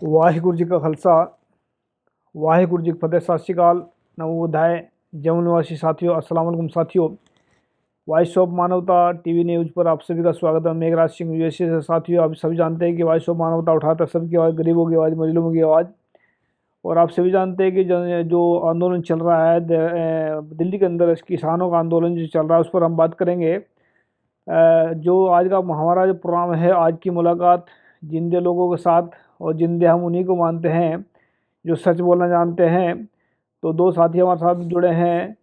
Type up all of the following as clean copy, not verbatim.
वाहिगुरु जी का खालसा वाहिगुरु जी की फतेह। सत श्री अकाल। नवोदय जम्मू निवासी साथियों, अस्सलाम वालेकुम साथियों। वॉइस ऑफ मानवता टीवी न्यूज़ पर आप सभी का स्वागत है। मेघराज सिंह यूएसए से। साथियों, आप सभी जानते हैं कि वॉइस ऑफ मानवता उठाता है सबकी आवाज़, गरीबों की आवाज़, मजलूमों की आवाज़। और आप सभी जानते हैं कि जो आंदोलन चल रहा है दिल्ली के अंदर, किसानों का आंदोलन जो चल रहा है, उस पर हम बात करेंगे। जो आज का हमारा जो प्रोग्राम है, आज की मुलाकात जिंदे लोगों के साथ, और जिंदे हम उन्हीं को मानते हैं जो सच बोलना जानते हैं। तो दो साथी हमारे साथ जुड़े हैं।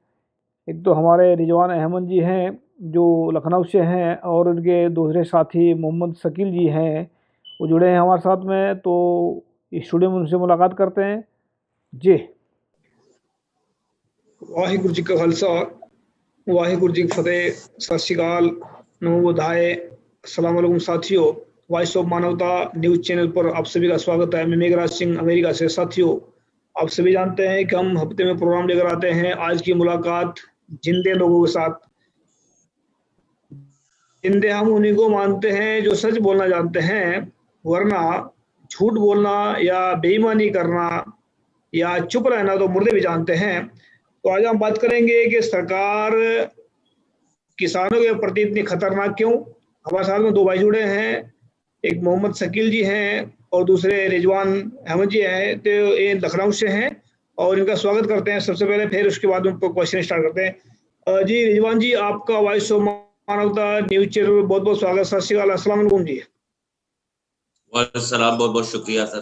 एक तो हमारे रिजवान अहमद जी हैं जो लखनऊ से हैं, और उनके दूसरे साथी मोहम्मद शकील जी हैं, वो जुड़े हैं हमारे साथ में। तो इस स्टूडियो में उनसे मुलाकात करते हैं जी। वाहिगुरु जी का खालसा वाहिगुरु जी की फतेह। सत श्री अकाल, नमो बुद्धाय, अस्सलाम वालेकुम साथियों। वॉइस ऑफ मानवता न्यूज चैनल पर आप सभी का स्वागत है। मैं मेघराज सिंह अमेरिका से। साथियों, आप सभी जानते हैं कि हम हफ्ते में प्रोग्राम लेकर आते हैं। आज की मुलाकात जिंदे लोगों के साथ। जिंदे हम उन्हीं को मानते हैं जो सच बोलना जानते हैं, वरना झूठ बोलना या बेईमानी करना या चुप रहना तो मुर्दे भी जानते हैं। तो आज हम बात करेंगे कि सरकार किसानों के प्रति इतनी खतरनाक क्यों। हमारे साथ में दो भाई जुड़े हैं, एक मोहम्मद शकील जी हैं और दूसरे रिजवान अहमद जी हैं। तो ये लखनऊ से हैं और इनका स्वागत करते हैं सबसे पहले, फिर उसके बाद उनको क्वेश्चन स्टार्ट करते हैं। जी रिजवान जी, आपका वॉइस ऑफ मानवता न्यूज चैनल में बहुत बहुत स्वागत। सत श्री अकाल, अस्सलाम वालेकुम जी। वालेकुम, बहुत बहुत शुक्रिया सर।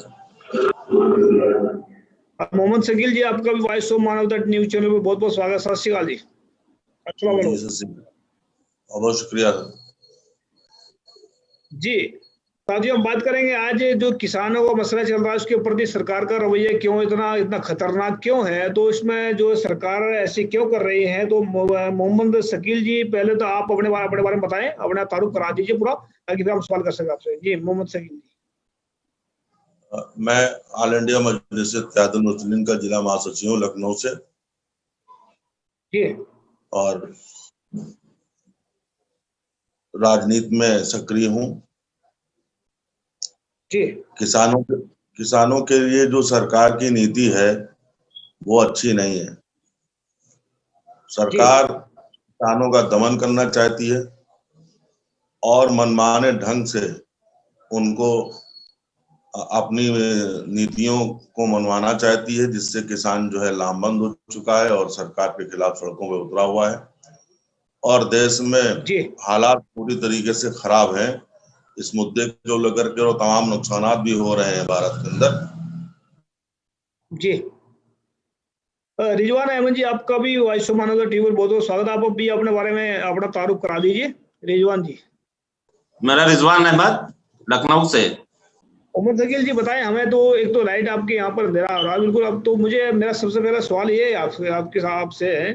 मोहम्मद शकील जी, आपका भी वॉइस ऑफ मानवता न्यूज चैनल में बहुत बहुत स्वागत। सत श्री अकाल जी। अस्सलाम वालेकुम। बहुत शुक्रिया सर। जी साथियों, हम बात करेंगे आज जो किसानों का मसला चल रहा है उसके प्रति सरकार का रवैया क्यों इतना खतरनाक क्यों है। तो इसमें जो सरकार ऐसी क्यों कर रही है, तो मोहम्मद शकील जी, पहले तो आप अपने बारे में बताएं, अपना तारुफ करा दीजिए पूरा, ताकि फिर हम सवाल कर सकें आपसे। जी मोहम्मद शकील जी। मैं ऑल इंडिया मजलिस इत्तेहादुल मुस्लिमीन का जिला महासचिव हूँ लखनऊ से। जी। और राजनीति में सक्रिय हूँ। जी। किसानों के लिए जो सरकार की नीति है वो अच्छी नहीं है। सरकार किसानों का दमन करना चाहती है और मनमाने ढंग से उनको अपनी नीतियों को मनवाना चाहती है, जिससे किसान जो है लामबंद हो चुका है और सरकार के खिलाफ सड़कों पर उतरा हुआ है। और देश में हालात पूरी तरीके से खराब हैं। इस मुद्दे को लेकर के और तमाम नुकसानात भी हो रहे हैं भारत के अंदर। जी रिजवान अहमद जी, आपका भी वॉइस ऑफ मानवता टीवी पर बहुत बहुत स्वागत। आप भी अपने बारे में अपना तारुफ करा दीजिए रिजवान जी। मेरा रिजवान अहमद, लखनऊ से। मोहम्मद शकील जी बताएं हमें। तो एक तो लाइट आपके यहाँ पर अंधेरा हो रहा है बिल्कुल। अब तो मुझे मेरा सबसे पहला सवाल ये आपसे है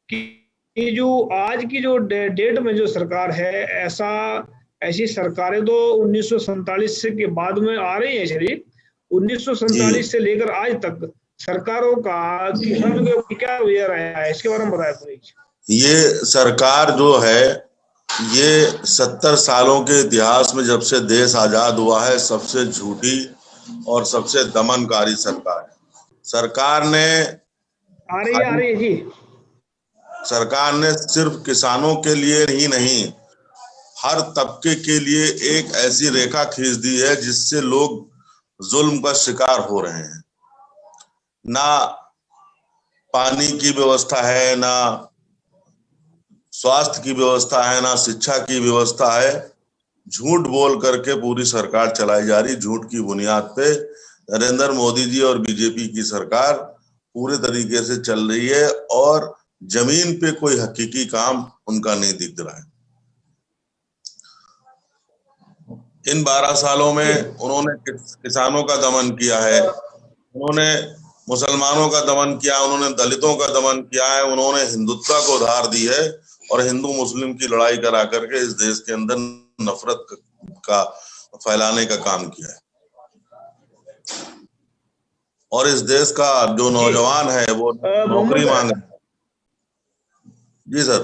कि जो आज की जो डेट में जो सरकार है, ऐसी सरकारें तो 1947 के बाद में आ रही है। शरीफ 1947 से लेकर आज तक सरकारों का किसानों के ऊपर क्या रवैया रहा है, इसके बारे में बताया प्लीज। ये सरकार जो है, ये 70 सालों के इतिहास में जब से देश आजाद हुआ है, सबसे झूठी और सबसे दमनकारी सरकार है। सरकार ने आ रही है जी। सरकार ने सिर्फ किसानों के लिए ही नहीं, हर तबके के लिए एक ऐसी रेखा खींच दी है जिससे लोग जुल्म का शिकार हो रहे हैं। ना पानी की व्यवस्था है, ना स्वास्थ्य की व्यवस्था है, ना शिक्षा की व्यवस्था है। झूठ बोल करके पूरी सरकार चलाई जा रही। झूठ की बुनियाद पे नरेंद्र मोदी जी और बीजेपी की सरकार पूरे तरीके से चल रही है और जमीन पे कोई हकीकी काम उनका नहीं दिख रहा है। इन 12 सालों में उन्होंने किसानों का दमन किया है, उन्होंने मुसलमानों का दमन किया, उन्होंने दलितों का दमन किया है, उन्होंने हिंदुत्व को उधार दी है और हिंदू मुस्लिम की लड़ाई करा करके इस देश के अंदर नफरत का फैलाने का काम किया है। और इस देश का जो नौजवान है वो नौकरी मांग रहा है। जी सर।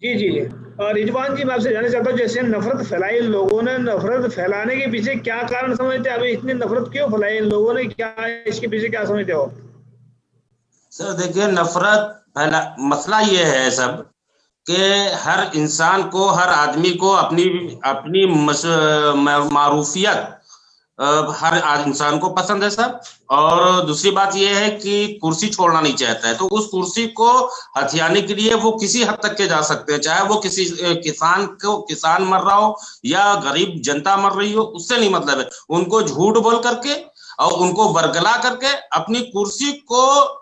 जी जी जी रिजवान जी, मैं आपसे जानना चाहता हूँ, जैसे नफरत फैलाई लोगों ने, नफरत फैलाने के पीछे क्या कारण समझते हैं? अभी इतनी नफरत क्यों फैलाई इन लोगों ने, क्या इसके पीछे क्या समझते हो? सर देखिए, नफरत फैला मसला ये है सब कि हर इंसान को, हर आदमी को अपनी अपनी मारूफियत हर इंसान को पसंद है सर। और दूसरी बात यह है कि कुर्सी छोड़ना नहीं चाहता है, तो उस कुर्सी को हथियाने के लिए वो किसी हद तक के जा सकते हैं, चाहे वो किसी किसान मर रहा हो या गरीब जनता मर रही हो, उससे नहीं मतलब है। उनको झूठ बोल करके और उनको बरगला करके अपनी कुर्सी को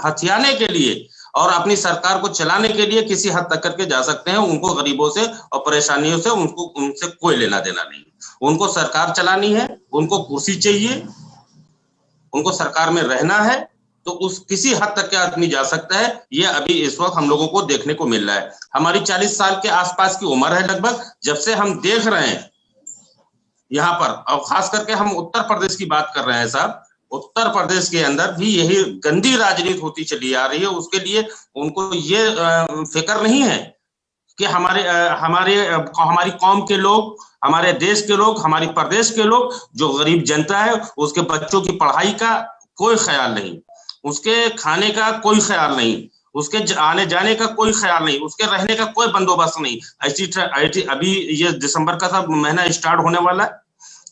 हथियाने के लिए और अपनी सरकार को चलाने के लिए किसी हद तक करके जा सकते हैं। उनको गरीबों से और परेशानियों से उनसे कोई लेना देना नहीं। उनको सरकार चलानी है, उनको कुर्सी चाहिए, उनको सरकार में रहना है, तो उस किसी हद तक के आदमी जा सकता है। ये अभी इस वक्त हम लोगों को देखने को मिल रहा है। हमारी 40 साल के आसपास की उम्र है लगभग, जब से हम देख रहे हैं यहाँ पर, और खास करके हम उत्तर प्रदेश की बात कर रहे हैं साहब। उत्तर प्रदेश के अंदर भी यही गंदी राजनीति होती चली आ रही है। उसके लिए उनको ये फिक्र नहीं है कि हमारी कौम के लोग, हमारे देश के लोग, हमारी प्रदेश के लोग, जो गरीब जनता है, उसके बच्चों की पढ़ाई का कोई ख्याल नहीं, उसके खाने का कोई ख्याल नहीं, उसके आने जाने का कोई ख्याल नहीं, उसके रहने का कोई बंदोबस्त नहीं। ऐसी अभी ये दिसंबर का सब महीना स्टार्ट होने वाला है,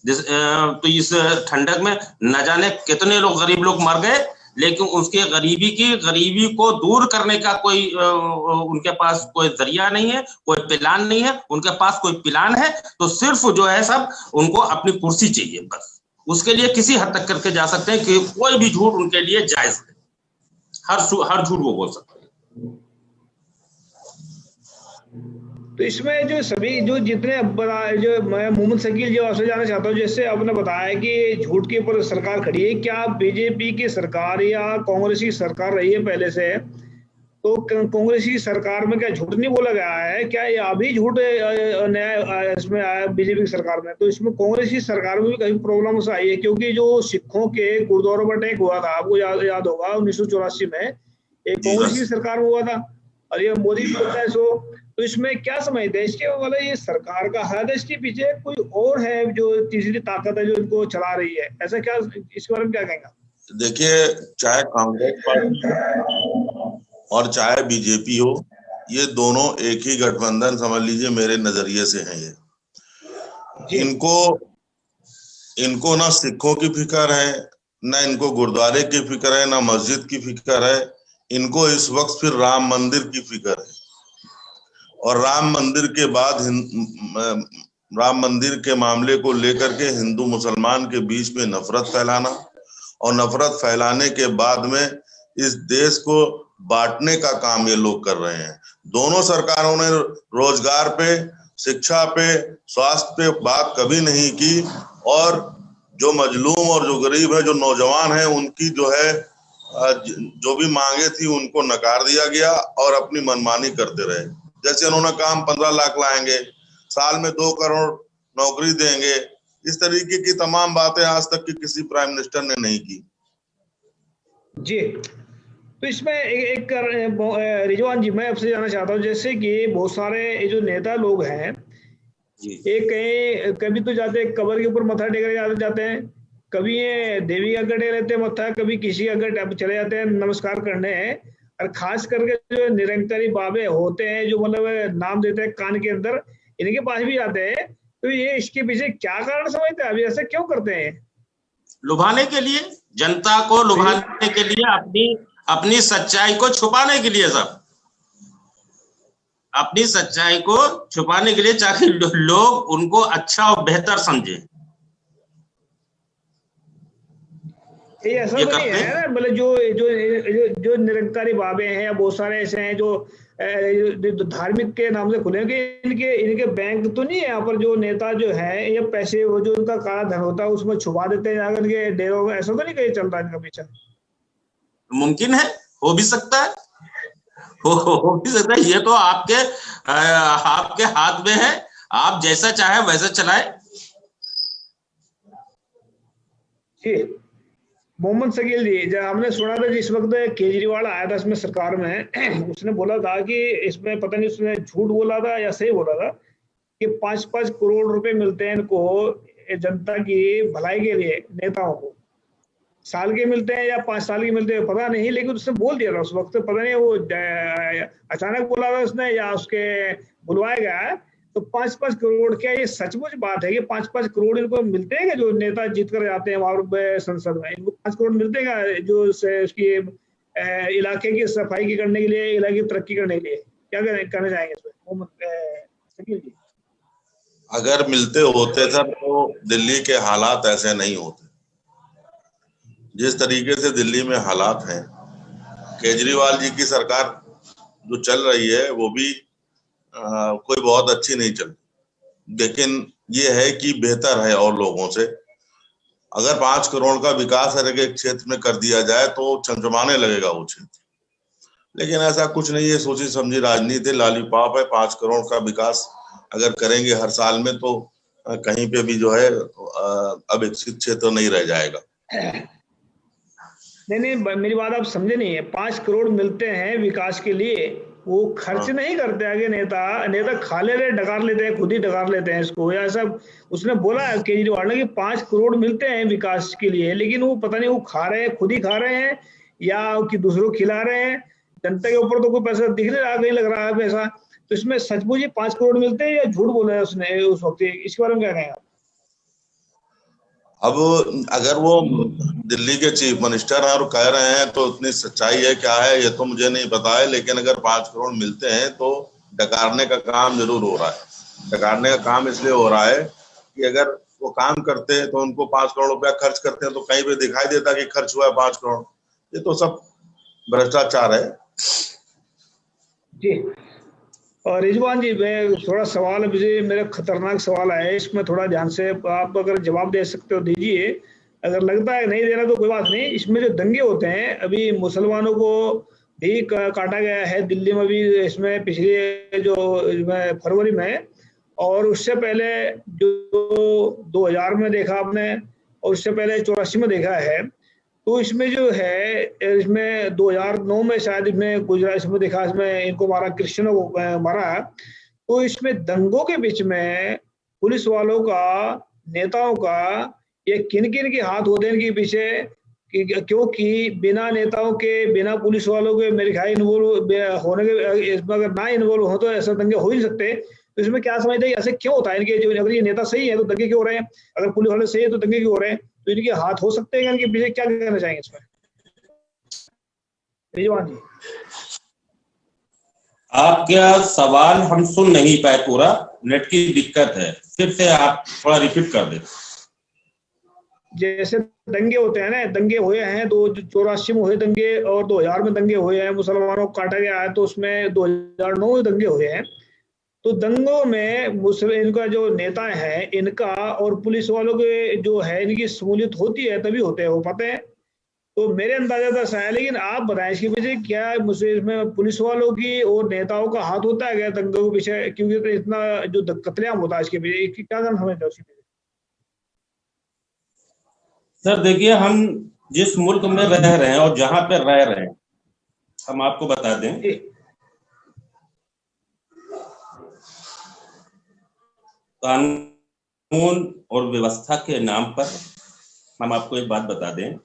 तो इस ठंडक में न जाने कितने लोग, गरीब लोग मर गए, लेकिन उसके गरीबी को दूर करने का कोई उनके पास कोई जरिया नहीं है, कोई प्लान नहीं है। उनके पास कोई प्लान है तो सिर्फ जो है सब उनको अपनी कुर्सी चाहिए, बस। उसके लिए किसी हद तक करके जा सकते हैं कि कोई भी झूठ उनके लिए जायज है, हर झूठ वो बोल सकते हैं। तो इसमें जो सभी जो जितने जो मैं मोहम्मद शकील जो आपसे जानना चाहता हूँ, जैसे आपने बताया कि झूठ के ऊपर सरकार खड़ी है, क्या बीजेपी की सरकार या कांग्रेस की सरकार रही है पहले से, तो कांग्रेस की सरकार में क्या झूठ नहीं बोला गया है? क्या ये अभी झूठ नया इसमें आया बीजेपी की सरकार में? तो इसमें कांग्रेस की सरकार में भी कई प्रॉब्लम्स आई है, क्योंकि जो सिखों के गुरुद्वारों पर अटैक हुआ था, आपको याद होगा 1984 में, एक कांग्रेस की सरकार में हुआ था, और ये मोदी भी होता है। तो इसमें क्या समझते हैं, इसके मतलब ये सरकार का हाथ है, इसके पीछे कोई और है जो तीसरी ताकत है जो इनको चला रही है, ऐसा क्या, इसके बारे में क्या कहेंगे? देखिए, चाहे कांग्रेस पार्टी और चाहे बीजेपी हो, ये दोनों एक ही गठबंधन समझ लीजिए, मेरे नजरिए से है। ये इनको ना सिखों की फिक्र है, ना इनको गुरुद्वारे की फिक्र है, ना मस्जिद की फिक्र है। इनको इस वक्त फिर राम मंदिर की फिक्र है, और राम मंदिर के बाद राम मंदिर के मामले को लेकर के हिंदू मुसलमान के बीच में नफरत फैलाना, और नफरत फैलाने के बाद में इस देश को बांटने का काम ये लोग कर रहे हैं। दोनों सरकारों ने रोजगार पे, शिक्षा पे, स्वास्थ्य पे बात कभी नहीं की, और जो मजलूम और जो गरीब है, जो नौजवान है, उनकी जो है जो भी मांगे थी उनको नकार दिया गया और अपनी मनमानी करते रहे। जैसे उन्होंने काम 15 लाख लाएंगे, साल में 2 करोड़ नौकरी देंगे, इस तरीके की तमाम बातें आज तक की किसी प्राइम मिनिस्टर ने नहीं की। जी, तो इसमें एक रिजवान जी, मैं आपसे जानना चाहता हूँ, जैसे कि बहुत सारे जो नेता लोग हैं, एक कहीं कभी तो जाते हैं कब्र के ऊपर मत्था टेकने जाते हैं, कभी ये देवी का गड्ढे रहते हैं मत्था, कभी किसी का गड्ढे चले जाते हैं नमस्कार करने हैं। और खास करके जो निरंकारी बाबे होते हैं, जो मतलब नाम देते हैं कान के अंदर, इनके पास भी जाते हैं। तो ये इसके पीछे क्या कारण समझते हैं, अभी ऐसा क्यों करते हैं? लुभाने के लिए, जनता को लुभाने के लिए, अपनी सच्चाई को छुपाने के लिए सब, अपनी सच्चाई को छुपाने के लिए, ताकि लोग उनको अच्छा और बेहतर समझे। ये ऐसा तो नहीं है ना, मतलब जो निरंकारी बाबे हैं, या बहुत सारे ऐसे हैं जो धार्मिक के नाम से खुले, इनके बैंक तो नहीं है यहाँ पर, जो नेता जो है, ये पैसे वो जो उनका काला धन होता है उसमें छुपा देते हैं जाकर के डेरों में, ऐसा तो नहीं कहीं चल रहा है इनका पीछे? मुमकिन है, हो भी सकता है, हो भी सकता है। ये तो आपके हाथ में है, आप जैसा चाहे वैसा चलाए। मोहम्मद शकील जी, जब हमने सुना था जिस वक्त केजरीवाल आया था इसमें सरकार में उसने बोला था कि इसमें पता नहीं उसने झूठ बोला था या सही बोला था कि 5-5 करोड़ रुपए मिलते हैं इनको जनता की भलाई के लिए, नेताओं को साल के मिलते हैं या 5 साल के मिलते हैं पता नहीं, लेकिन उसने बोल दिया था उस वक्त, पता नहीं वो अचानक बोला था उसने या उसके बुलवाया गया है। तो 5-5 करोड़, क्या ये सचमुच बात है कि 5-5 करोड़ इनको मिलते हैं? जो नेता जीत कर जाते हैं वहां पे संसद में, इनको 5 करोड़ मिलते हैं जो उसकी इलाके की सफाई करने के लिए, इलाके की तरक्की करने के लिए? क्या करना चाहेंगे इसमें मोहम्मद शकील जी? अगर मिलते होते सर तो दिल्ली के हालात ऐसे नहीं होते। जिस तरीके से दिल्ली में हालात हैं, केजरीवाल जी की सरकार जो चल रही है वो भी कोई बहुत अच्छी नहीं चल, लेकिन ये है कि बेहतर है और लोगों से। अगर 5 करोड़ का विकास हर एक क्षेत्र में कर दिया जाए तो चमचमाने लगेगा वो क्षेत्र, लेकिन ऐसा कुछ नहीं है। सोची समझी राजनीति, लॉलीपॉप है। 5 करोड़ का विकास अगर करेंगे हर साल में तो कहीं पे भी जो है अविकसित क्षेत्र नहीं रह जाएगा। नहीं, मेरी बात आप समझे नहीं है। 5 करोड़ मिलते हैं विकास के लिए, वो खर्च नहीं करते आगे नेता खा ले रहे, डकार लेते हैं, खुद ही डकार लेते हैं इसको, या सब उसने बोला है केजरीवाल ने कि 5 करोड़ मिलते हैं विकास के लिए, लेकिन वो पता नहीं वो खा रहे हैं, खुद ही खा रहे हैं या कि दूसरों को खिला रहे हैं। जनता के ऊपर तो कोई पैसा दिख नहीं रहा, कहीं लग रहा है पैसा। तो इसमें सचमुच 5 करोड़ मिलते हैं या झूठ बोला है उसने उस वक्त? इसके बारे में क्या कहेंगे आप? अब अगर वो दिल्ली के चीफ मिनिस्टर हैं और कह रहे हैं तो इतनी सच्चाई है क्या है ये तो मुझे नहीं पता है, लेकिन अगर 5 करोड़ मिलते हैं तो डकारने का काम जरूर हो रहा है। डकारने का काम इसलिए हो रहा है कि अगर वो काम करते हैं तो उनको 5 करोड़ रुपया खर्च करते हैं तो कहीं पे दिखाई देता कि खर्च हुआ है 5 करोड़। ये तो सब भ्रष्टाचार है जी। और रिजवान जी, मैं थोड़ा सवाल, मुझे मेरा खतरनाक सवाल है, इसमें थोड़ा ध्यान से आप अगर जवाब दे सकते हो दीजिए, अगर लगता है नहीं देना तो कोई बात नहीं। इसमें जो दंगे होते हैं, अभी मुसलमानों को भी काटा गया है दिल्ली में भी, इसमें पिछले जो फरवरी में, और उससे पहले जो 2000 में देखा आपने, और उससे पहले 84 में देखा है। तो इसमें जो है, इसमें 2009 में शायद इसमें गुजरात, इसमें देखा, इसमें इनको मारा, क्रिश्चियनों को मारा। तो इसमें दंगों के बीच में पुलिस वालों का, नेताओं का, ये किन किन के हाथ होते हैं इनके पीछे? क्योंकि बिना नेताओं के, बिना पुलिस वालों के मेरे ख्याल इन्वॉल्व होने के, इसमें अगर ना इन्वॉल्व हो तो ऐसे दंगे हो ही नहीं सकते। तो इसमें क्या समझते हैं ऐसे क्यों होता है इनके? जो अगर ये नेता सही है तो दंगे क्यों हो रहे हैं, अगर पुलिस वाले सही है तो दंगे क्यों हो रहे हैं? तो इनके हाथ हो सकते हैं, इनके पीछे क्या कहना चाहेंगे इसमें रिजवान जी? आपका सवाल हम सुन नहीं पाए पूरा, नेट की दिक्कत है, फिर से आप थोड़ा रिपीट कर दें। जैसे दंगे होते हैं ना, दंगे हुए हैं 84 में हुए दंगे, और 2000 में दंगे हुए हैं, मुसलमानों को काटा गया है, तो उसमें 2009 में दंगे हुए हैं। तो दंगों में मुस्लिम, इनका जो नेता है इनका और पुलिस वालों के जो है इनकी शमूलियत होती है, तभी होते हैं वो, पता है। तो मेरे अंदाजा था ऐसा है, लेकिन आप बताएं इसके पीछे क्या इसमें पुलिस वालों की और नेताओं का हाथ होता है क्या दंगों के पीछे? क्योंकि तो इतना जो कत्लेआम होता है इसके पीछे, क्या कारण समझते हो उसके पीछे? सर देखिए, हम जिस मुल्क में रह रहे हैं और जहां पे रह रहे हैं, हम आपको बता दें, कानून और व्यवस्था के नाम पर हम आपको एक बात बता दें,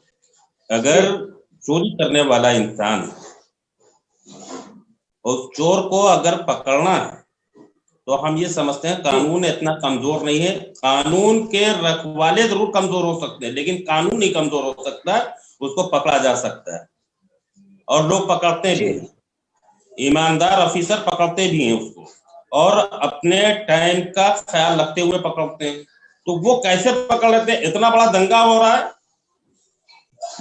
अगर चोरी करने वाला इंसान, उस चोर को अगर पकड़ना है तो हम ये समझते हैं कानून इतना कमजोर नहीं है। कानून के रखवाले जरूर कमजोर हो सकते हैं, लेकिन कानून नहीं कमजोर हो सकता, उसको पकड़ा जा सकता है और लोग पकड़ते भी हैं, ईमानदार ऑफिसर पकड़ते भी हैं उसको, और अपने टाइम का ख्याल रखते हुए पकड़ते हैं। तो वो कैसे पकड़ लेते हैं? इतना बड़ा दंगा हो रहा है,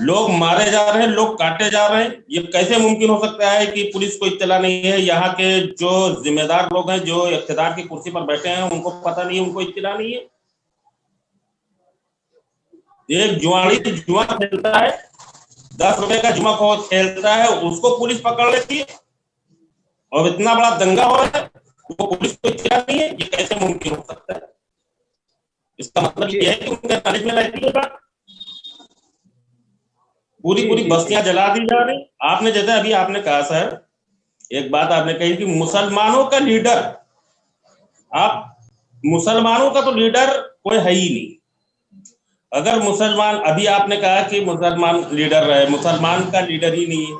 लोग मारे जा रहे हैं, लोग काटे जा रहे हैं, ये कैसे मुमकिन हो सकता है कि पुलिस को इत्तला नहीं है? यहाँ के जो जिम्मेदार लोग हैं, जो इख्तियार की कुर्सी पर बैठे हैं, उनको पता नहीं है, उनको इत्तला नहीं है? एक जुआड़ी जुआ खेलता है, 10 रुपए का जुआ को खेलता है, उसको पुलिस पकड़ लेती है, और इतना बड़ा दंगा हो रहा है, वो पुलिस को इत्तला नहीं है, ये कैसे मुमकिन हो सकता है? इसका मतलब ये है कि उनके नॉलेज में रहती है बात। पूरी पूरी बस्तियां जला दी जा रही। आपने जैसे अभी आपने कहा सर, एक बात आपने कही कि मुसलमानों का लीडर, आप मुसलमानों का तो लीडर कोई है ही नहीं। अगर मुसलमान, अभी आपने कहा कि मुसलमान लीडर रहे, मुसलमान का लीडर ही नहीं है,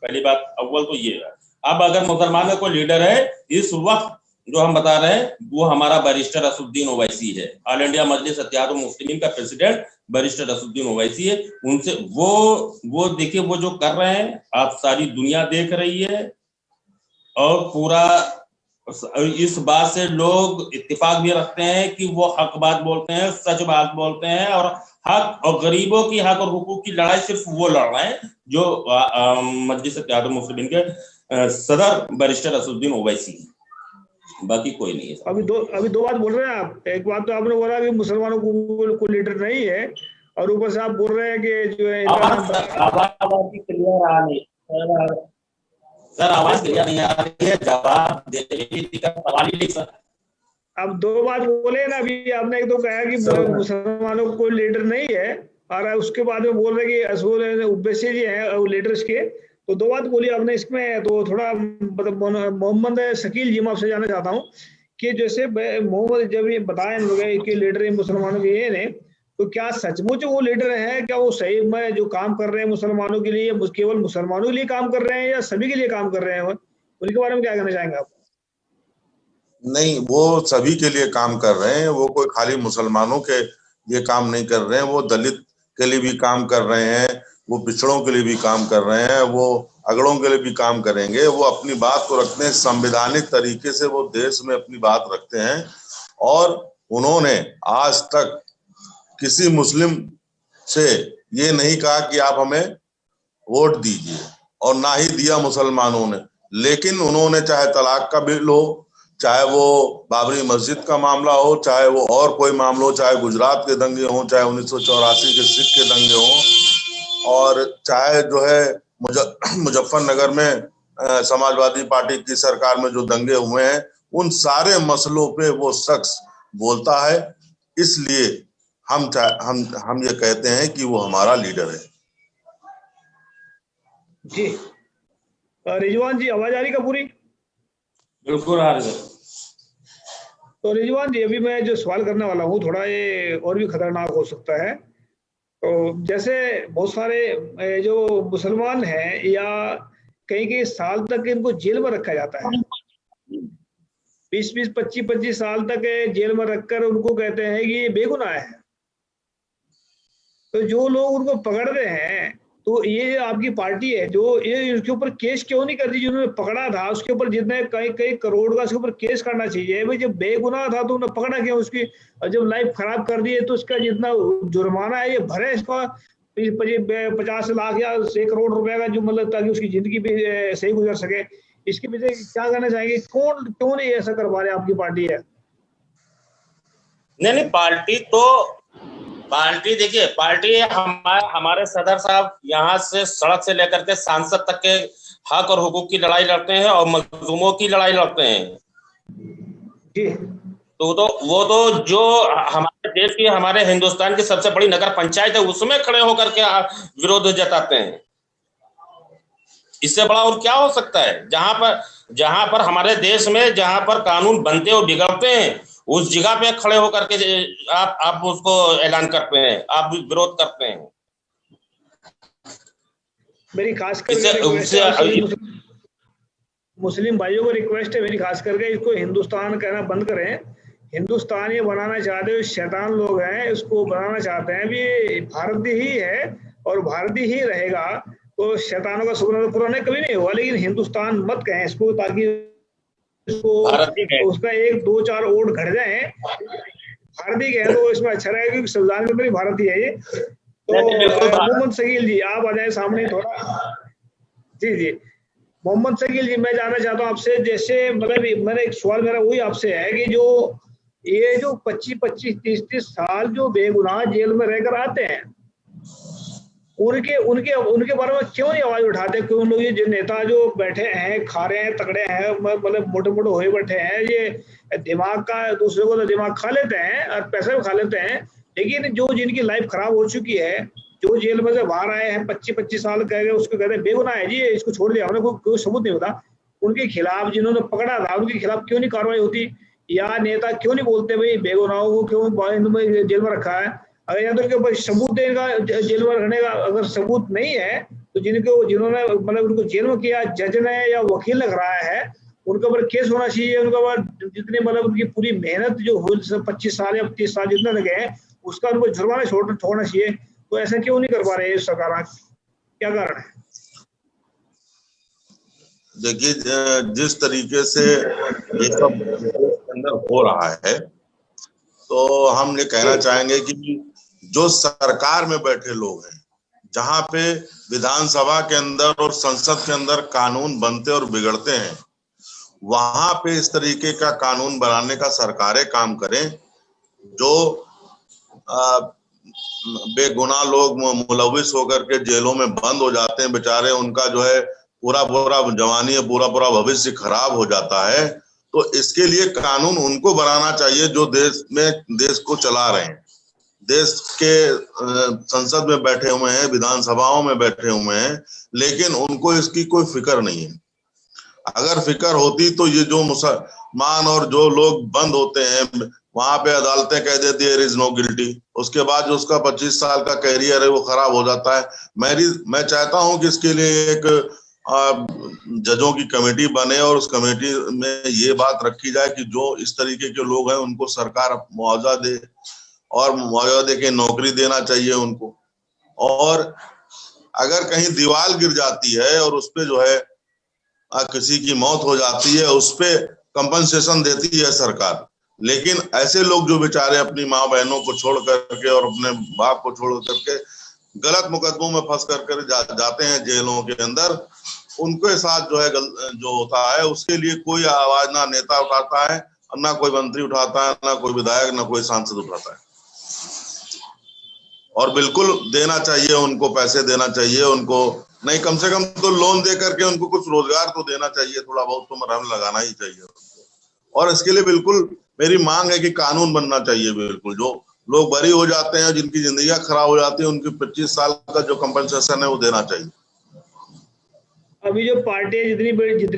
पहली बात अव्वल तो ये है। अब अगर मुसलमान का कोई लीडर है इस वक्त जो हम बता रहे हैं, वो हमारा बैरिस्टर असदुद्दीन ओवैसी है, ऑल इंडिया मजलिस इत्तेहादुल मुस्लिमीन का प्रेसिडेंट बैरिस्टर असदुद्दीन ओवैसी है। उनसे वो देखिए वो जो कर रहे हैं, आप सारी दुनिया देख रही है, और पूरा इस बात से लोग इत्तेफाक भी रखते हैं कि वो हक बात बोलते हैं, सच बात बोलते हैं, और हक और गरीबों की हक और हुकूक की लड़ाई सिर्फ वो लड़ रहे हैं जो मजलिस इत्तेहादुल मुस्लिमीन के सदर बैरिस्टर असदुद्दीन ओवैसी, बाकी कोई नहीं है। अभी दो बात बोल रहे हैं आप। एक बात तो आपने बोला कि मुसलमानों को लीडर नहीं है, और ऊपर से आप बोल रहे हैं कि जो है सर आवाज क्लियर नहीं आ रही है, जवाब देने का सवाल ही नहीं सर। अब दो बात बोले ना, अभी आपने एक तो कहा कि मुसलमानों को कोई लीडर नहीं है, और उसके बाद में बोल रहे कि असदुद्दीन ओवैसी जी हैं लीडर्स के, तो दो बात बोली आपने इसमें। तो थोड़ा मतलब मोहम्मद शकील जी, मैं आपसे जानना चाहता हूँ कि जैसे मोहम्मद जब ये बताए कि लीडर मुसलमानों के ये ने, तो क्या सचमुच वो लीडर है? क्या वो सही में जो काम कर रहे हैं मुसलमानों के लिए, केवल मुसलमानों के लिए काम कर रहे हैं या सभी के लिए काम कर रहे हैं? उनके बारे में क्या कहना चाहेंगे आप? नहीं, वो सभी के लिए काम कर रहे हैं। वो कोई खाली मुसलमानों के लिए काम नहीं कर रहे हैं, वो दलित के लिए भी काम कर रहे हैं, वो पिछड़ों के लिए भी काम कर रहे हैं, वो अगड़ों के लिए भी काम करेंगे। वो अपनी बात को रखते हैं संवैधानिक तरीके से, वो देश में अपनी बात रखते हैं। और उन्होंने आज तक किसी मुस्लिम से ये नहीं कहा कि आप हमें वोट दीजिए, और ना ही दिया मुसलमानों ने। लेकिन उन्होंने चाहे तलाक का बिल हो, चाहे वो बाबरी मस्जिद का मामला हो, चाहे वो और कोई मामला हो, चाहे गुजरात के दंगे हों, चाहे 1984 के सिख के दंगे हों, और चाहे जो है मुजफ्फरनगर में समाजवादी पार्टी की सरकार में जो दंगे हुए हैं, उन सारे मसलों पे वो शख्स बोलता है। इसलिए हम ये कहते हैं कि वो हमारा लीडर है। जी रिजवान जी, आवाज आ रही का पूरी? बिल्कुल आ रही है। तो रिजवान जी, अभी मैं जो सवाल करने वाला हूँ थोड़ा ये और भी खतरनाक हो सकता है। तो जैसे बहुत सारे जो मुसलमान हैं, या कई साल तक इनको जेल में रखा जाता है, 20-20, 25-25 साल तक जेल में रखकर उनको कहते हैं कि ये बेगुनाह है। तो जो लोग उनको पकड़ रहे हैं, तो ये आपकी पार्टी है जो ये उसके ऊपर केस क्यों नहीं करती? जिन्होंने पकड़ा था उसके ऊपर जितने कई करोड़ का उसके ऊपर केस करना चाहिए भाई। जब बेगुनाह था तो उन्हें पकड़ा क्यों उसकी? और जब लाइफ खराब कर दी है तो उसका जितना जुर्माना है ये भरे, इसका 50 लाख या 1 करोड़ रुपए का, जो मतलब ताकि उसकी जिंदगी भी सही गुजर सके। इसके पीछे क्या कहना चाहेंगे? क्यों नहीं ऐसा करवा रहे? आपकी पार्टी है? नहीं, पार्टी देखिए, पार्टी हमारे सदर साहब यहाँ से सड़क से लेकर के सांसद तक के हक और हुकूक की लड़ाई लड़ते हैं और मजलूमों की लड़ाई लड़ते हैं। तो वो तो जो हमारे देश की, हमारे हिंदुस्तान की सबसे बड़ी नगर पंचायत है, उसमें खड़े होकर के विरोध जताते हैं। इससे बड़ा और क्या हो सकता है? जहां पर हमारे देश में जहां पर कानून बनते और बिगड़ते हैं, उस जगह पे खड़े होकर के आप उसको ऐलान करते हैं, आप विरोध करते हैं। मेरी खास करके मुस्लिम भाइयों को रिक्वेस्ट है, मेरी खास करके, इसको हिंदुस्तान कहना बंद करें। हिंदुस्तान ये बनाना चाहते हो, शैतान लोग हैं, इसको बनाना चाहते हैं भी भारत ही है और भारत ही रहेगा। तो शैतानों का सपना तो पूरा नहीं, कभी नहीं हुआ। लेकिन हिंदुस्तान मत कहें इसको, ताकि उसका 1-2-4 वोट घट जाए। भारतीय कहे तो इसमें अच्छा रहेगा, क्योंकि संविधान के अंदर ही भारतीय है ये। तो मोहम्मद शकील जी, आप आ जाए सामने थोड़ा। जी मोहम्मद शकील जी, मैं जानना चाहता हूँ आपसे, जैसे मतलब मेरा एक सवाल मेरा वही आपसे है कि जो ये जो 25-25, 30-30 साल जो बेगुनाह जेल में रहकर आते हैं, उनके बारे में क्यों नहीं आवाज उठाते? क्यों लोग ये जो नेता जो बैठे हैं, खा रहे हैं, तगड़े हैं, मतलब मोटे हुए बैठे हैं, ये दिमाग का दूसरे को तो दिमाग खा लेते हैं और पैसे भी खा लेते हैं, लेकिन जो जिनकी लाइफ खराब हो चुकी है जो जेल में से बाहर आए हैं 25-25 साल कह गए, उसको कहते हैं बेगुनाह है जी, इसको छोड़ दिया, हमने कोई सबूत नहीं होता। उनके खिलाफ जिन्होंने पकड़ा था उनके खिलाफ क्यों नहीं कार्रवाई होती? या नेता क्यों नहीं बोलते भाई बेगुनाहों को क्यों जेल में रखा है? अगर या तो उनके ऊपर सबूत देगा जेल में रखने का, अगर सबूत नहीं है तो जिन्होंने मतलब उनको जेल में किया, जज ने या वकील ने कराया है, उनके ऊपर केस होना चाहिए। उनके ऊपर जितने मतलब उनकी पूरी मेहनत जो हुई 25 साल या 30 साल जितने लगे हैं उसका उनको जुर्माना छोड़ना चाहिए। तो ऐसा क्यों नहीं कर पा रहे सरकार, क्या कारण है? देखिए, जिस तरीके से ये सब अंदर हो रहा है, तो हम ये कहना चाहेंगे कि जो सरकार में बैठे लोग हैं, जहां पे विधानसभा के अंदर और संसद के अंदर कानून बनते और बिगड़ते हैं, वहां पे इस तरीके का कानून बनाने का सरकारें काम करें। जो बेगुनाह लोग मुलविस होकर के जेलों में बंद हो जाते हैं बेचारे, उनका जो है पूरा जवानी है, पूरा भविष्य खराब हो जाता है। तो इसके लिए कानून उनको बनाना चाहिए जो देश को चला रहे हैं, देश के संसद में बैठे हुए हैं, विधानसभाओं में बैठे हुए हैं, लेकिन उनको इसकी कोई फिक्र नहीं है। अगर फिक्र होती तो ये जो मुसलमान और जो लोग बंद होते हैं वहां पे अदालतें कह देती है इज नो गिल्टी, उसके बाद जो उसका 25 साल का कैरियर है वो खराब हो जाता है। मैं चाहता हूं कि इसके लिए एक जजों की कमेटी बने और उस कमेटी में ये बात रखी जाए कि जो इस तरीके के लोग हैं उनको सरकार मुआवजा दे, और मुआवजा दे के नौकरी देना चाहिए उनको। और अगर कहीं दीवार गिर जाती है और उस पे जो है किसी की मौत हो जाती है, उस पे कंपनसेशन देती है सरकार। लेकिन ऐसे लोग जो बेचारे अपनी माँ बहनों को छोड़ करके और अपने बाप को छोड़ करके गलत मुकदमों में फंस कर जाते हैं जेलों के अंदर, उनके साथ जो है जो होता है उसके लिए कोई आवाज ना नेता उठाता है, ना कोई मंत्री उठाता है, ना कोई विधायक, ना कोई सांसद उठाता है। और बिल्कुल देना चाहिए उनको, पैसे देना चाहिए उनको, नहीं कम से कम तो लोन दे करके उनको कुछ रोजगार तो देना चाहिए, थोड़ा बहुत तो मरहम लगाना ही चाहिए। और इसके लिए बिल्कुल मेरी मांग है कि कानून बनना चाहिए। बिल्कुल जो लोग बरी हो जाते हैं, जिनकी जिंदगियां खराब हो जाती है, उनकी 25 साल का जो कंपनसेशन है वो देना चाहिए। अभी जो पार्टियां जितनी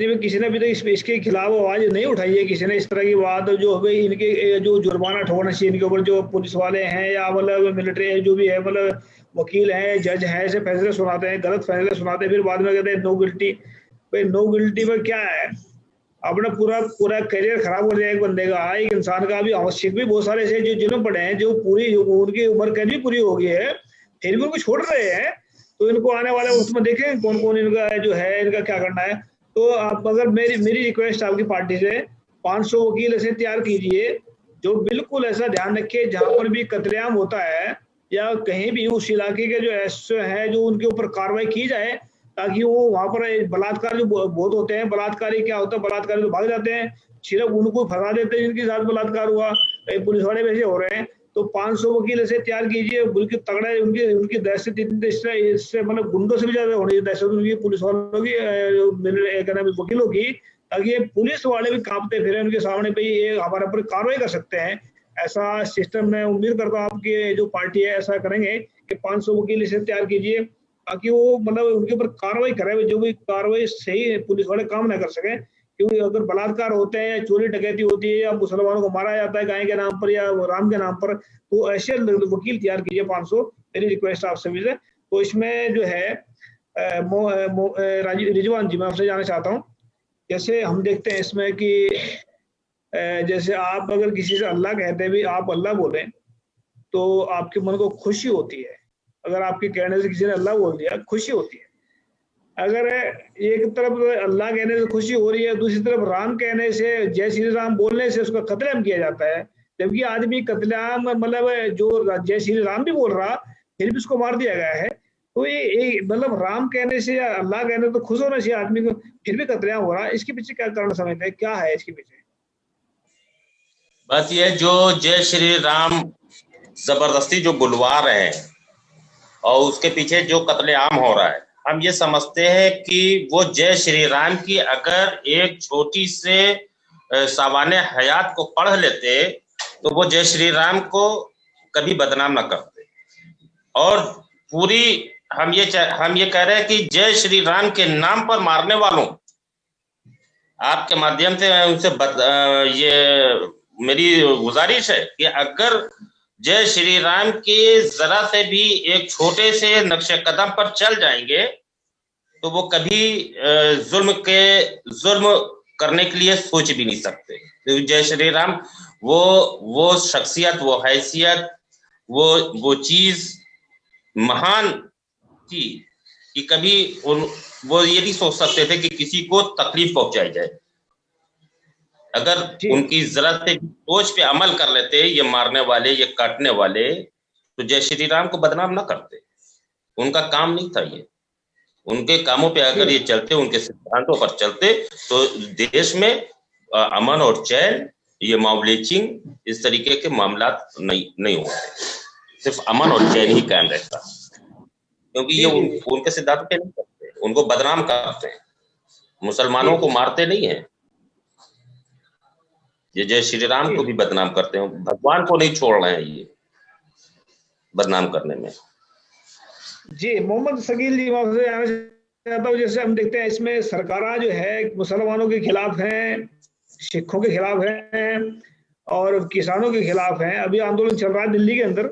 भी किसी ने अभी तक इसके खिलाफ आवाज नहीं उठाई है, किसी ने इस तरह की बात जो हो इनके जो जुर्माना ठोकना चाहिए इनके ऊपर, जो पुलिस वाले हैं या मतलब मिलिट्री जो भी है, मतलब वकील हैं, जज हैं, ऐसे फैसले सुनाते हैं, गलत फैसले सुनाते हैं, फिर बाद में कहते हैं नो गिल्टी। भाई नो गिल्टी में क्या है? अपना पूरा करियर खराब हो जाए एक बंदे का, एक इंसान का। अभी आवश्यक भी बहुत सारे ऐसे जो जेलों पड़े हैं, जो उनकी उम्र कैद भी पूरी हो गई है, फिर भी उनको छोड़ रहे हैं। तो इनको आने वाले उसमें देखें कौन कौन इनका जो है, इनका क्या करना है। तो आप अगर मेरी रिक्वेस्ट आपकी पार्टी से, 500 वकील ऐसे तैयार कीजिए जो बिल्कुल ऐसा ध्यान रखे जहां पर भी कत्लेआम होता है या कहीं भी उस इलाके के जो ऐसे हैं जो उनके ऊपर कार्रवाई की जाए, ताकि वो वहां पर बलात्कार जो बहुत होते हैं, बलात्कारी क्या होता है, बलात्कारी तो भाग जाते हैं, सिर्फ उनको फंसा देते हैं जिनके साथ बलात्कार हुआ, पुलिस वाले वैसे हो रहे हैं। तो 500 वकील ऐसे तैयार कीजिए, बिल्कुल तगड़ा, उनकी दहशत इससे मतलब गुंडों से भी ज्यादा होनी चाहिए दहशत उनकी, पुलिस वालों की, वकीलों की, ताकि ये पुलिस वाले भी कांपते फिरे उनके सामने पे ये हमारे ऊपर कार्रवाई कर सकते हैं। ऐसा सिस्टम मैं उम्मीद करता हूँ आपकी जो पार्टी है ऐसा करेंगे कि 500 वकील इसे तैयार कीजिए, ताकि वो मतलब उनके ऊपर कार्रवाई करे, जो भी कार्रवाई सही पुलिस वाले काम ना कर सके। क्योंकि अगर बलात्कार होते हैं या चोरी डकैती होती है या मुसलमानों को मारा जाता है गाय के नाम पर या राम के नाम पर, तो ऐसे वकील तैयार कीजिए 500, मेरी रिक्वेस्ट आप सभी से। तो इसमें जो है रिजवान जी, मैं आपसे जानना चाहता हूँ, जैसे हम देखते हैं इसमें कि जैसे आप अगर किसी से अल्लाह कहते भी आप अल्लाह बोलें तो आपके मन को खुशी होती है, अगर आपके कहने से किसी ने अल्लाह बोल दिया खुशी होती है। अगर एक तरफ अल्लाह कहने से खुशी हो रही है, दूसरी तरफ राम कहने से, जय श्री राम बोलने से उसका कत्लेआम किया जाता है, जबकि आदमी कत्लेआम मतलब जो जय श्री राम भी बोल रहा फिर भी उसको मार दिया गया है। तो ये मतलब राम कहने से या अल्लाह कहने तो खुश होना चाहिए आदमी को, फिर भी कत्लेआम हो रहा है, इसके पीछे क्या कारण समझते हैं, क्या है इसके पीछे? बस ये जो जय श्री राम जबरदस्ती जो बुलवा रहे हैं और उसके पीछे जो कत्लेआम हो रहा है, हम ये समझते हैं कि वो जय श्री राम की अगर एक छोटी से सावाने हयात को पढ़ लेते तो वो जय श्री राम को कभी बदनाम न करते। और पूरी हम ये कह रहे हैं कि जय श्री राम के नाम पर मारने वालों, आपके माध्यम से मैं उनसे ये मेरी गुजारिश है कि अगर जय श्री राम के जरा से भी एक छोटे से नक्शे कदम पर चल जाएंगे तो वो कभी जुल्म करने के लिए सोच भी नहीं सकते। तो जय श्री राम वो शख्सियत, वो हैसियत, वो चीज महान थी कि कभी वो ये नहीं सोच सकते थे कि किसी को तकलीफ पहुंचाई जाए। अगर उनकी जरा से सोच पे अमल कर लेते ये मारने वाले, ये काटने वाले, तो जय श्री राम को बदनाम ना करते। उनका काम नहीं था ये। उनके कामों पे अगर ये चलते, उनके सिद्धांतों पर चलते, तो देश में अमन और चैन, ये मॉब लिंचिंग, इस तरीके के मामला नहीं होते। सिर्फ अमन और चैन ही कायम रहता, क्योंकि ये उनके सिद्धांत पे नहीं करते, उनको बदनाम करते हैं, मुसलमानों को मारते नहीं है। ये जय श्री राम को भी बदनाम करते हैं, भगवान को नहीं छोड़ रहे हैं ये बदनाम करने में। जी मोहम्मद शकील जी, मैं आपसे जानना चाहता हूँ, जैसे हम देखते हैं इसमें सरकारें जो है मुसलमानों के खिलाफ हैं, सिखों के खिलाफ हैं और किसानों के खिलाफ हैं। अभी आंदोलन चल रहा है दिल्ली के अंदर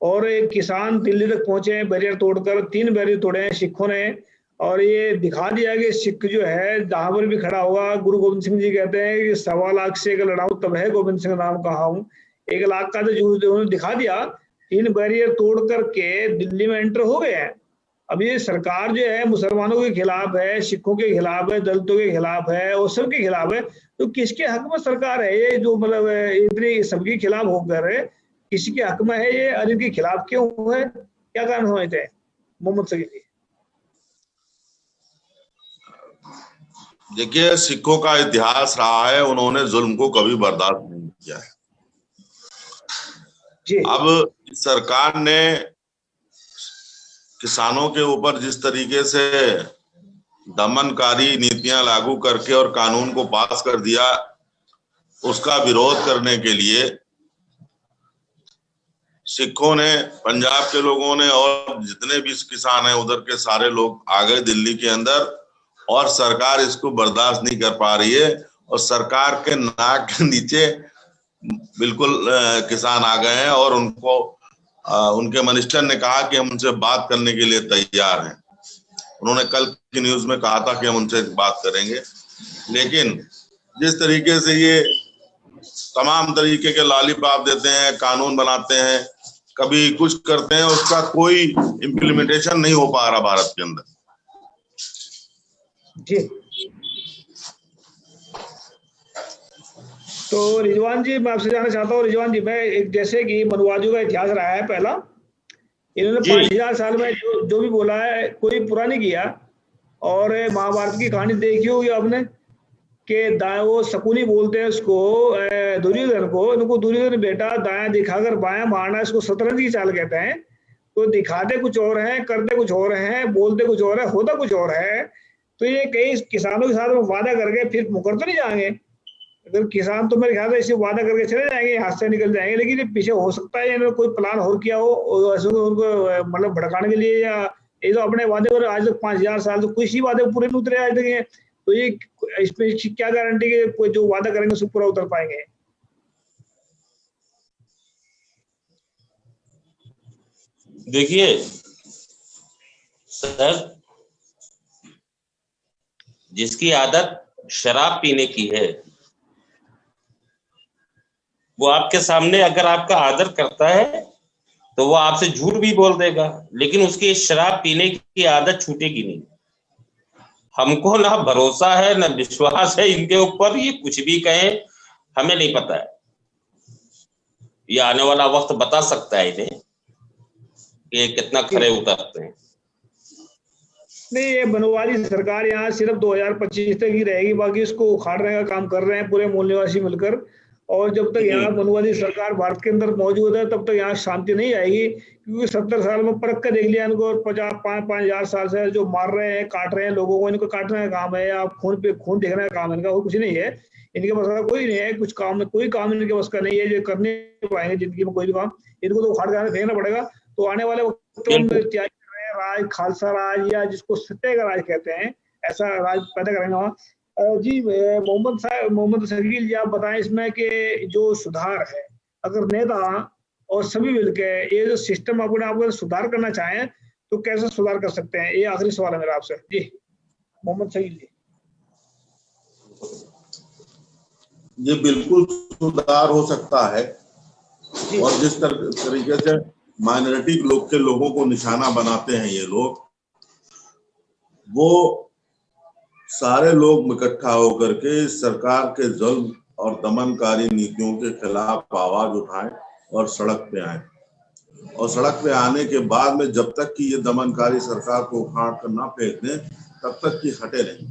और एक किसान दिल्ली तक पहुंचे हैं बैरियर तोड़कर, 3 बैरियर तोड़े हैं सिखों ने, और ये दिखा दिया कि सिख जो है जहां पर भी खड़ा होगा, गुरु गोविंद सिंह जी कहते हैं कि 1.25 लाख से एक लड़ाऊं तब है गोविंद सिंह नाम कहा हूं। 1 लाख का तो उन्होंने दिखा दिया, 3 बैरियर तोड़ करके दिल्ली में एंटर हो गए हैं। अब ये सरकार जो है मुसलमानों के खिलाफ है, सिखों के खिलाफ है, दलितों के खिलाफ है और सबके खिलाफ है। तो किसके हक में सरकार है ये, जो मतलब इतने सबके खिलाफ होकर है, किसी के हक में है ये और इनके खिलाफ क्यों है, क्या कारण हुए थे? मोहम्मद शकील जी। देखिए, सिखों का इतिहास रहा है, उन्होंने जुल्म को कभी बर्दाश्त नहीं किया है। अब सरकार ने किसानों के ऊपर जिस तरीके से दमनकारी नीतियां लागू करके और कानून को पास कर दिया, उसका विरोध करने के लिए सिखों ने, पंजाब के लोगों ने और जितने भी किसान हैं उधर के सारे लोग आ गए दिल्ली के अंदर, और सरकार इसको बर्दाश्त नहीं कर पा रही है और सरकार के नाक के नीचे बिल्कुल किसान आ गए हैं और उनको उनके मिनिस्टर ने कहा कि हम उनसे बात करने के लिए तैयार हैं। उन्होंने कल की न्यूज में कहा था कि हम उनसे बात करेंगे, लेकिन जिस तरीके से ये तमाम तरीके के लॉलीपॉप देते हैं, कानून बनाते हैं, कभी कुछ करते हैं, उसका कोई इम्प्लीमेंटेशन नहीं हो पा रहा भारत के अंदर। जी तो रिजवान जी, मैं आपसे जानना चाहता हूँ, रिजवान जी, मैं एक जैसे कि मनुवादियों का इतिहास रहा है, पहला इन्होंने 5000 साल में जो भी बोला है कोई पूरा नहीं किया। और महाभारत की कहानी देखी होगी आपने कि वो शकुनी बोलते हैं उसको, दुर्योधन को, इनको दुर्योधन बेटा दायां दिखाकर बायां मारना, इसको शतरंज की चाल कहते हैं। तो दिखाते कुछ और हैं, करते कुछ और हैं, बोलते कुछ और है, होता कुछ और है। तो ये कई किसानों के साथ में वादा करके फिर मुकर तो नहीं जाएंगे। अगर किसान तो मेरे ख्याल से इसे वादा करके चले जाएंगे, हाथ से निकल जाएंगे, लेकिन ये पीछे हो सकता है इन्होंने कोई प्लान और किया हो उनको मतलब भड़काने के लिए, या ये तो अपने वादे पर आज तक 5000 साल तो किसी वादे पूरे नहीं उतरे आज तक। तो ये इसमें क्या गारंटी कि कोई जो वादा करेंगे उसको पूरा उतर पाएंगे? देखिए सर, जिसकी आदत शराब पीने की है वो आपके सामने अगर आपका आदर करता है तो वो आपसे झूठ भी बोल देगा, लेकिन उसकी शराब पीने की आदत छूटेगी नहीं। हमको ना भरोसा है ना विश्वास है इनके ऊपर, ये कुछ भी कहें हमें नहीं पता है। ये आने वाला वक्त बता सकता है इन्हें कि ये कितना खरे उतरते हैं। नहीं, ये बनवारी सरकार यहाँ सिर्फ 2025 तक ही रहेगी, बाकी इसको उखाड़ने का काम कर रहे हैं पूरे मूल निवासी मिलकर। और जब तक यहाँ बनवारी सरकार भारत के अंदर मौजूद है तब तक यहाँ शांति नहीं आएगी, क्योंकि 70 साल में परख कर देख लिया इनको, और 5,000 साल से जो मार रहे हैं, काट रहे हैं लोगों को, इनको काटने का काम है या खून पे खून देखने का काम है इनका, वो कुछ नहीं है। इनके बस का कोई नहीं है, कुछ काम, कोई काम इनके बस का नहीं है जो करने पाएंगे जिंदगी में कोई भी काम। इनको तो उखाड़ के फेंकना पड़ेगा। तो आने वाले वक्त में तैयारी राज, खालसा राज या जिसको सत्य का राज कहते हैं, ऐसा राज पैदा करेंगे वहाँ। जी मोहम्मद शकील जी, आप बताएं इसमें कि जो सुधार है, अगर नेता और सभी मिलकर ये जो सिस्टम अपने आप को सुधार करना चाहें तो कैसे सुधार कर सकते हैं? ये आखिरी सवाल है मेरा आपसे। जी मोहम्मद शकील जी। ये बिल्कुल सुधार हो सकता है, और जिस तरीके से माइनॉरिटी के लोगों को निशाना बनाते हैं ये लोग, वो सारे लोग इकट्ठा होकर के सरकार के जुल्म और दमनकारी नीतियों के खिलाफ आवाज उठाएं और सड़क पे आए। और सड़क पे आने के बाद में जब तक कि ये दमनकारी सरकार को उखाड़ कर ना फेंक दें तब तक कि हटे नहीं,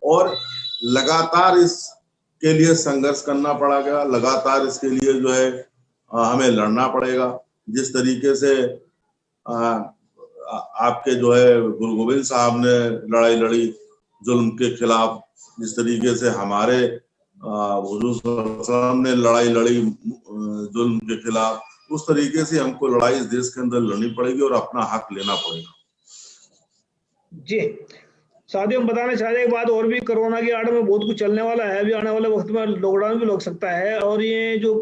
और लगातार इसके लिए संघर्ष करना पड़ेगा, लगातार इसके लिए जो है हमें लड़ना पड़ेगा। जिस तरीके से आपके जो है गुरु गोविंद साहब ने लड़ाई लड़ी जुल्म के खिलाफ, जिस तरीके से हमारे हुजूर सल्लल्लाहु अलैहि वसल्लम ने लड़ाई लड़ी जुल्म के खिलाफ, उस तरीके से हमको लड़ाई इस देश के अंदर लड़नी पड़ेगी और अपना हक लेना पड़ेगा। जी साथियों, हम बताना चाह रहे हैं एक बात और भी, कोरोना की आड़ में बहुत कुछ चलने वाला है, अभी आने वाले वक्त में लॉकडाउन भी लग सकता है, और ये जो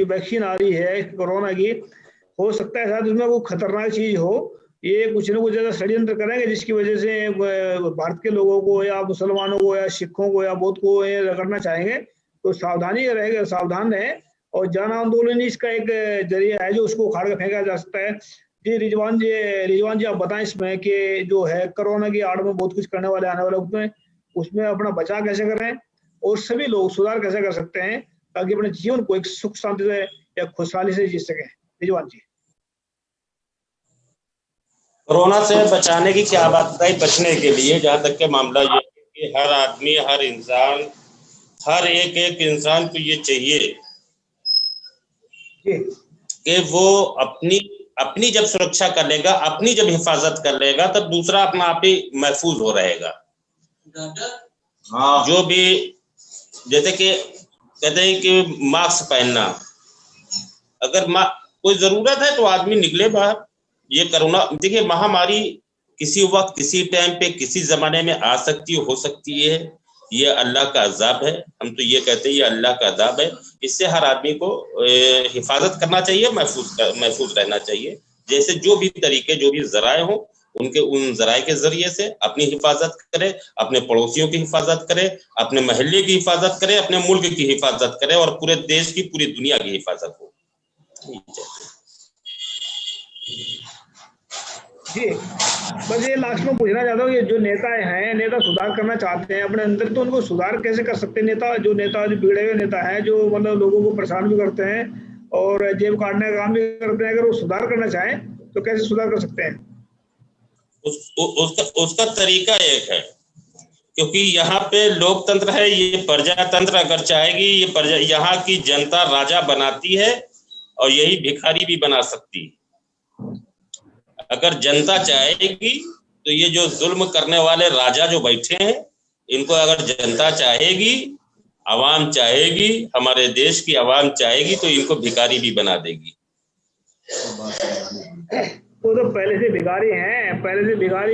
वैक्सीन आ रही है कोरोना की, हो सकता है शायद उसमें कोई खतरनाक चीज हो, ये कुछ न कुछ ज्यादा षड्यंत्र करेंगे जिसकी वजह से भारत के लोगों को या मुसलमानों को या सिखों को या बौद्ध को ये रगड़ना चाहेंगे, तो सावधानी रहेगा, सावधान रहे। और जन आंदोलन इसका एक जरिया है जो उसको उखाड़ कर फेंका जा सकता है। जी रिजवान जी आप बताएं इसमें कि जो है कोरोना की आड़ में बहुत कुछ करने वाले आने वाले वक्त में, उसमें अपना बचाव कैसे करें और सभी लोग सुधार कैसे कर सकते हैं ताकि अपने जीवन को एक सुख शांति से या खुशहाली से जी सकें? रिजवान जी। कोरोना से बचाने की क्या बात बताई? बचने के लिए जहां तक के मामला ये है कि हर आदमी, हर इंसान, हर एक इंसान को ये चाहिए कि वो अपनी जब सुरक्षा कर लेगा, अपनी जब हिफाजत कर लेगा, तब दूसरा अपना आप ही महफूज हो रहेगा। हाँ, जो भी जैसे कि कहते हैं कि मास्क पहनना, अगर कोई जरूरत है तो आदमी निकले बाहर। ये कोरोना देखिए महामारी किसी वक्त, किसी टाइम पे, किसी जमाने में आ सकती हो सकती है। ये अल्लाह का अजाब है, हम तो ये कहते हैं ये अल्लाह का अजाब है। इससे हर आदमी को हिफाजत करना चाहिए, महफूज रहना चाहिए। जैसे जो भी तरीके, जो भी जराए हो, उन जराए के जरिए से अपनी हिफाजत करे, अपने पड़ोसियों की हिफाजत करे, अपने महल्ले की हिफाजत करे, अपने मुल्क की हिफाजत करे और पूरे देश की, पूरी दुनिया की हिफाजत हो। जी बस ये लास्ट में पूछना चाहता हूँ, ये जो नेता हैं, नेता सुधार करना चाहते हैं अपने अंदर, तो उनको सुधार कैसे कर सकते हैं? नेता जो बिगड़े हुए नेता हैं, जो मतलब लोगों को परेशान भी करते हैं और जेब काटने का काम भी करते हैं, अगर वो सुधार करना चाहें तो कैसे सुधार कर सकते हैं? उसका तरीका एक है, क्योंकि यहाँ पे लोकतंत्र है, ये प्रजातंत्र अगर चाहेगी, ये यहाँ की जनता राजा बनाती है और यही भिखारी भी बना सकती है। अगर जनता चाहेगी तो ये जो जुल्म करने वाले राजा जो बैठे हैं, इनको अगर जनता चाहेगी, आवाम चाहेगी, हमारे देश की आवाम चाहेगी, तो इनको भिखारी भी बना देगी। वो तो पहले से भिखारी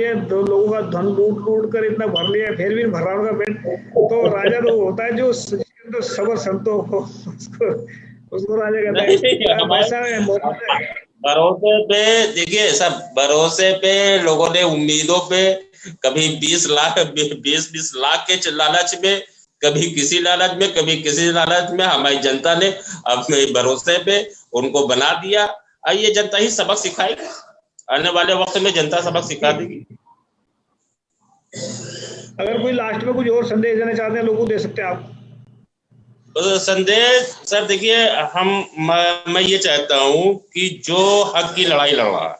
है, दो लोगों का धन लूट कर इतना भर लिया, फिर भी भर रहा होगा पेट। तो राजा तो होता है जो तो सबर संतो हो, उसको राजा कहते हैं। भरोसे पे देखिए, सब भरोसे पे, लोगों ने उम्मीदों पे, कभी 20 लाख के लालच में, कभी किसी लालच में, कभी किसी लालच में, हमारी जनता ने अपने भरोसे पे उनको बना दिया। और ये जनता ही सबक सिखाएगी, आने वाले वक्त में जनता सबक सिखा देगी। अगर कोई लास्ट में कुछ और संदेश देना चाहते हैं लोगों को, दे सकते हैं आप? संदेश सर देखिए, मैं ये चाहता हूँ कि जो हक की लड़ाई लड़ रहा है,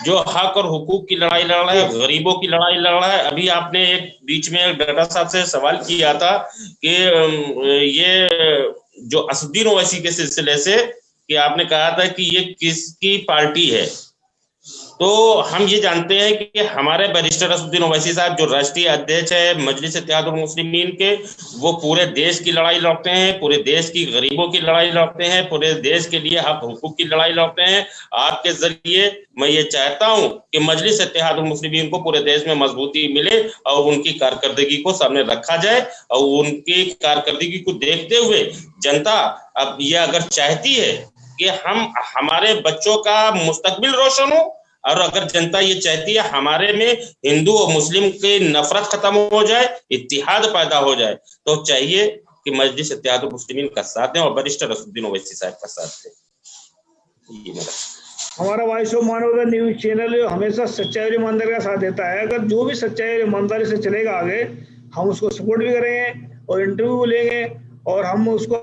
जो हक और हुकूक की लड़ाई लड़ रहा है, गरीबों की लड़ाई लड़ रहा है। अभी आपने एक बीच में डॉक्टर साहब से सवाल किया था कि ये जो असदुद्दीन ओवैसी के सिलसिले से, कि आपने कहा था कि ये किसकी पार्टी है, तो हम ये जानते हैं कि हमारे बैरिस्टर असदुद्दीन ओवैसी साहब जो राष्ट्रीय अध्यक्ष है मजलिस इत्तेहादुल मुस्लिमीन के, वो पूरे देश की लड़ाई लड़ते हैं, पूरे देश की गरीबों की लड़ाई लड़ते हैं, पूरे देश के लिए हक हुकूक की लड़ाई लड़ते हैं। आपके जरिए मैं ये चाहता हूं कि मजलिस इत्तेहादुल मुस्लिमीन को पूरे देश में मजबूती मिले और उनकी कारकर्दगी को सामने रखा जाए, और उनकी कारकर्दगी को देखते हुए जनता अब ये अगर चाहती है कि हमारे बच्चों का मुस्तकबिल रोशन हो, और अगर जनता ये चाहती है हमारे में हिंदू और मुस्लिम की नफरत खत्म हो जाए, इत्तिहाद पैदा हो जाए, तो चाहिए कि मजलिस इत्तेहादुल मुस्लिमीन का साथ दें और बैरिस्टर असदुद्दीन ओवैसी साहब का साथ दें। ये मेरा हमारा वॉइस ऑफ मानवता न्यूज चैनल हमेशा सच्चाई और ईमानदारी का साथ देता है। अगर जो भी सच्चाई और ईमानदारी से चलेगा आगे, हम उसको सपोर्ट भी करेंगे और इंटरव्यू लेंगे और हम उसको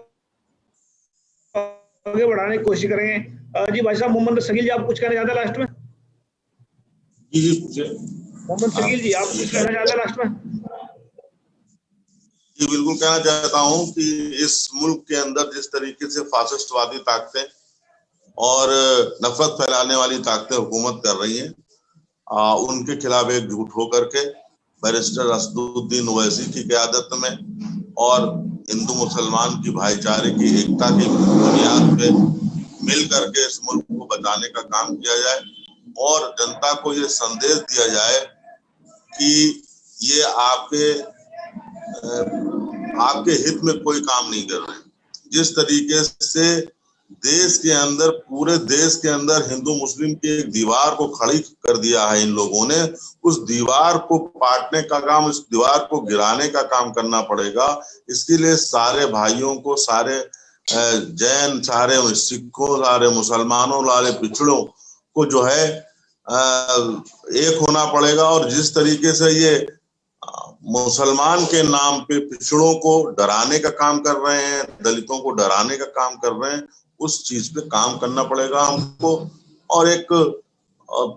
आगे बढ़ाने की कोशिश करेंगे। जी भाई साहब, मोहम्मद शकील जी, आप कुछ कहना चाहते हैं लास्ट में? जी पूछिए। मोहम्मद शकील जी, आप कुछ कहना चाहते हैं लास्ट में? जी बिल्कुल कहना चाहता हूं कि इस मुल्क के अंदर जिस तरीके से फासिस्टवादी ताकतें और नफरत फैलाने वाली ताकतें हुकूमत कर रही हैं, उनके खिलाफ एकजुट होकर के बैरिस्टर असदुद्दीन ओवैसी की क़यादत में और हिंदू मुसलमान की भाईचारे की एकता की बुनियाद पे मिल करके इस मुल्क को बचाने का काम किया जाए और जनता को ये संदेश दिया जाए कि ये आपके हित में कोई काम नहीं कर रहे। जिस तरीके से देश के अंदर, पूरे देश के अंदर हिंदू मुस्लिम की एक दीवार को खड़ी कर दिया है इन लोगों ने, उस दीवार को पाटने का काम, उस दीवार को गिराने का काम करना पड़ेगा। इसके लिए सारे भाइयों को, सारे जैन, सारे सिखों, सारे मुसलमानों, सारे पिछड़ों को जो है एक होना पड़ेगा। और जिस तरीके से ये मुसलमान के नाम पे पिछड़ों को डराने का काम कर रहे हैं, दलितों को डराने का काम कर रहे हैं, उस चीज पे काम करना पड़ेगा हमको और एक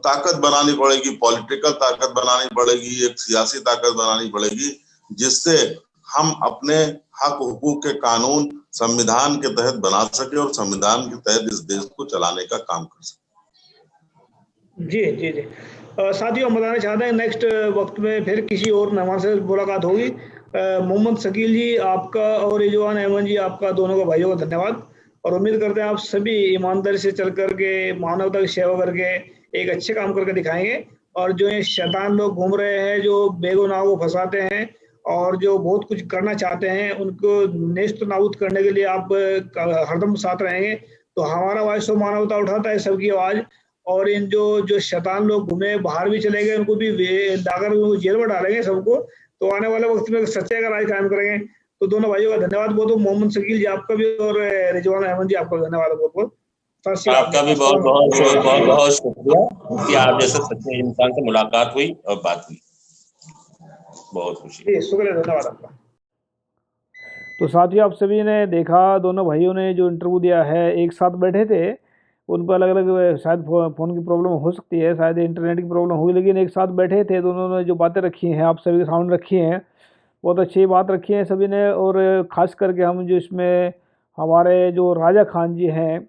ताकत बनानी पड़ेगी, पॉलिटिकल ताकत बनानी पड़ेगी, एक सियासी ताकत बनानी पड़ेगी, जिससे हम अपने हक हुकूक के कानून संविधान के तहत बना सके और संविधान के तहत इस देश को चलाने का काम कर सके। जी जी जी साथियों, हम बताना चाहते हैं नेक्स्ट वक्त में फिर किसी और मेहमान से मुलाकात होगी। मोहम्मद शकील जी आपका और रिजवान अहमद जी आपका, दोनों को भाइयों को धन्यवाद, और उम्मीद करते हैं आप सभी ईमानदारी से चल करके, मानवता की सेवा करके एक अच्छे काम करके दिखाएंगे। और जो ये शैतान लोग घूम रहे हैं, जो बेगुनाह को फंसाते हैं और जो बहुत कुछ करना चाहते हैं, उनको नेस्त नाबूद करने के लिए आप हरदम साथ रहेंगे। तो हमारा वॉइस ऑफ मानवता उठाता है सबकी आवाज़, और इन जो शैतान लोग घूमे बाहर भी चले गए, उनको भी लाकर जेल में डालेंगे सबको। तो आने वाले वक्त में सच्चाई का राज कायम करेंगे। तो दोनों भाइयों का धन्यवाद बहुत बहुत। मोहम्मद शकील जी आपका भी और रिजवान अहमद जी आपका धन्यवाद बहुत बहुत। आपका भी बहुत बहुत शुक्रिया कि आप जैसे सच्चे इंसान से मुलाकात हुई और बात हुई, बहुत खुशी। शुक्रिया, धन्यवाद आपका। तो साथियों, आप सभी ने देखा, दोनों भाइयों ने जो इंटरव्यू दिया है, एक साथ बैठे थे, उन पर अलग अलग शायद फ़ोन की प्रॉब्लम हो सकती है, शायद इंटरनेट की प्रॉब्लम हुई, लेकिन एक साथ बैठे थे। दोनों ने जो बातें रखी हैं, आप सभी के सामने रखी हैं, बहुत अच्छी बात रखी है सभी ने। और ख़ास करके हम जो इसमें हमारे जो राजा खान जी हैं,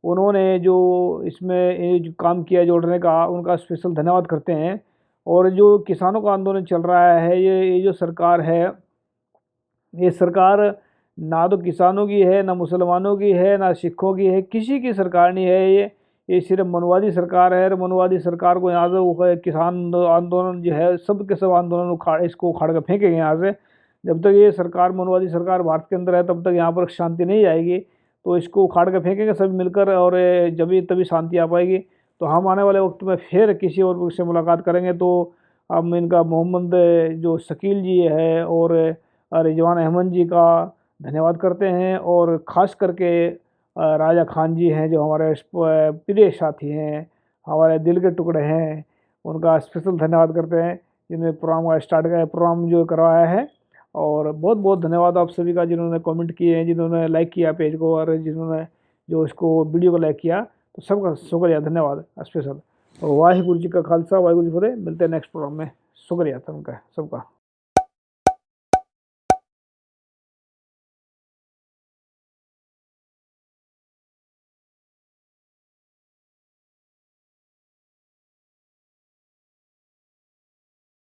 उन्होंने जो इसमें जो काम किया जोड़ने का, उनका स्पेशल धन्यवाद करते हैं। और जो किसानों का आंदोलन चल रहा है, ये जो सरकार है, ये सरकार ना तो किसानों की है, ना मुसलमानों की है, ना सिखों की है, किसी की सरकार नहीं है। ये सिर्फ मनवादी सरकार है। और मनवादी सरकार को यहाँ से किसान आंदोलन जो है, सब के सब आंदोलन इसको उखाड़ कर फेंकेंगे यहाँ से। जब तक ये सरकार, मनवादी सरकार भारत के अंदर है, तब तक यहाँ पर शांति नहीं आएगी। तो इसको उखाड़ कर फेंकेंगे सब मिलकर, और जब तभी शांति आ पाएगी। तो हम आने वाले वक्त में फिर किसी और से मुलाकात करेंगे। तो हम इनका मोहम्मद जो शकील जी है और रिजवान अहमद जी का धन्यवाद करते हैं, और ख़ास करके राजा खान जी हैं, जो हमारे प्रिय साथी हैं, हमारे दिल के टुकड़े हैं, उनका स्पेशल धन्यवाद करते हैं, जिन्होंने प्रोग्राम जो करवाया है। और बहुत बहुत धन्यवाद आप सभी का, जिन्होंने कमेंट किए हैं, जिन्होंने लाइक किया पेज को, और जिन्होंने जो इसको वीडियो को लाइक किया। तो सबका शुक्रिया, धन्यवाद स्पेशल। और वाहिगुरु जी का खालसा, वाहिगुरु जी फतेह। मिलते हैं नेक्स्ट प्रोग्राम में। शुक्रिया सबका।